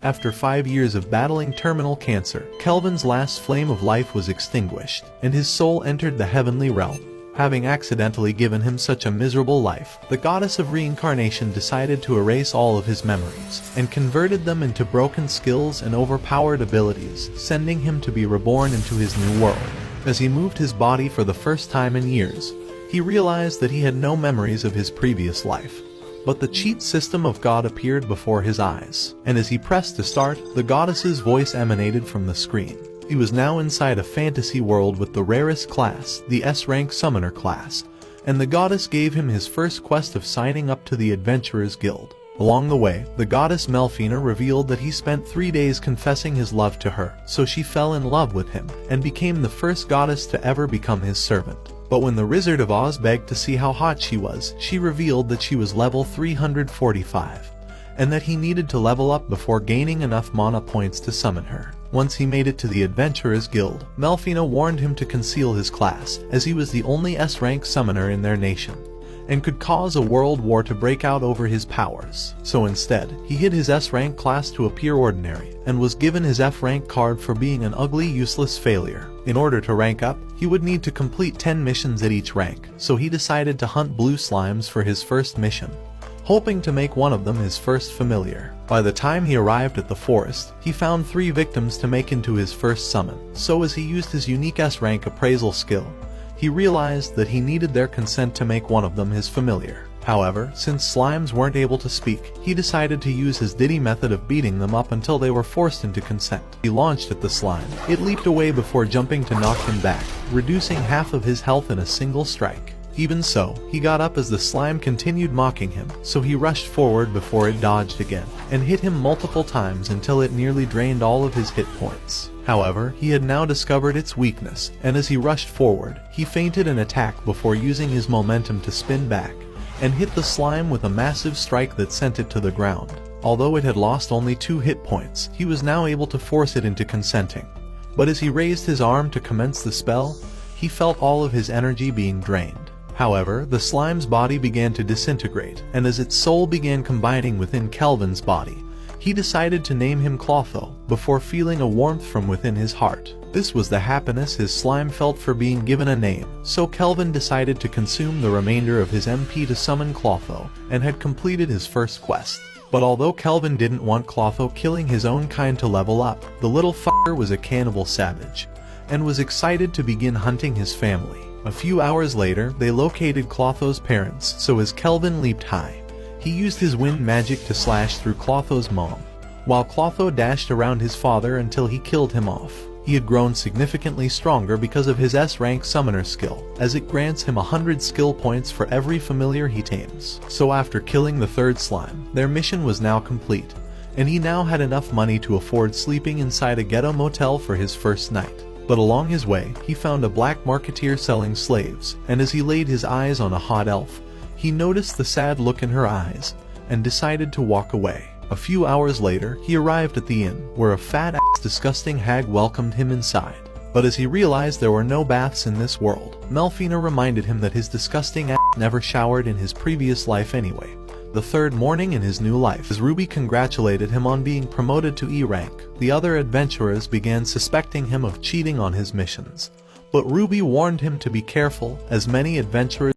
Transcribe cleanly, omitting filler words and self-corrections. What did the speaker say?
After 5 years of battling terminal cancer, Kelvin's last flame of life was extinguished, and his soul entered the heavenly realm. Having accidentally given him such a miserable life, the goddess of reincarnation decided to erase all of his memories, and converted them into broken skills and overpowered abilities, sending him to be reborn into his new world. As he moved his body for the first time in years, he realized that he had no memories of his previous life. But the cheat system of God appeared before his eyes, and as he pressed to start, the goddess's voice emanated from the screen. He was now inside a fantasy world with the rarest class, the S-rank Summoner class, and the goddess gave him his first quest of signing up to the Adventurers Guild. Along the way, the goddess Melfina revealed that he spent 3 days confessing his love to her, so she fell in love with him, and became the first goddess to ever become his servant. But when the Wizard of Oz begged to see how hot she was, she revealed that she was level 345, and that he needed to level up before gaining enough mana points to summon her. Once he made it to the Adventurers Guild, Melfina warned him to conceal his class, as he was the only S-rank summoner in their nation, and could cause a world war to break out over his powers. So instead, he hid his S-rank class to appear ordinary, and was given his F-rank card for being an ugly, useless failure. In order to rank up, he would need to complete 10 missions at each rank, so he decided to hunt blue slimes for his first mission, hoping to make one of them his first familiar. By the time he arrived at the forest, he found 3 victims to make into his first summon, so as he used his unique S-rank appraisal skill, he realized that he needed their consent to make one of them his familiar. However, since slimes weren't able to speak, he decided to use his Diddy method of beating them up until they were forced into consent. He launched at the slime. It leaped away before jumping to knock him back, reducing half of his health in a single strike. Even so, he got up as the slime continued mocking him, so he rushed forward before it dodged again, and hit him multiple times until it nearly drained all of his hit points. However, he had now discovered its weakness, and as he rushed forward, he feinted an attack before using his momentum to spin back, and hit the slime with a massive strike that sent it to the ground. Although it had lost only 2 hit points, he was now able to force it into consenting. But as he raised his arm to commence the spell, he felt all of his energy being drained. However, the slime's body began to disintegrate, and as its soul began combining within Kelvin's body, he decided to name him Clotho, before feeling a warmth from within his heart. This was the happiness his slime felt for being given a name, so Kelvin decided to consume the remainder of his MP to summon Clotho, and had completed his first quest. But although Kelvin didn't want Clotho killing his own kind to level up, the little fucker was a cannibal savage, and was excited to begin hunting his family. A few hours later, they located Clotho's parents, so as Kelvin leaped high, he used his wind magic to slash through Clotho's mom, while Clotho dashed around his father until he killed him off. He had grown significantly stronger because of his S-rank summoner skill, as it grants him 100 skill points for every familiar he tames. So after killing the 3rd slime, their mission was now complete, and he now had enough money to afford sleeping inside a ghetto motel for his first night. But along his way, he found a black marketeer selling slaves, and as he laid his eyes on a hot elf, he noticed the sad look in her eyes, and decided to walk away. A few hours later, he arrived at the inn, where a fat-ass disgusting hag welcomed him inside. But as he realized there were no baths in this world, Melfina reminded him that his disgusting ass never showered in his previous life anyway. The 3rd morning in his new life, as Ruby congratulated him on being promoted to E rank, the other adventurers began suspecting him of cheating on his missions. But Ruby warned him to be careful, as many adventurers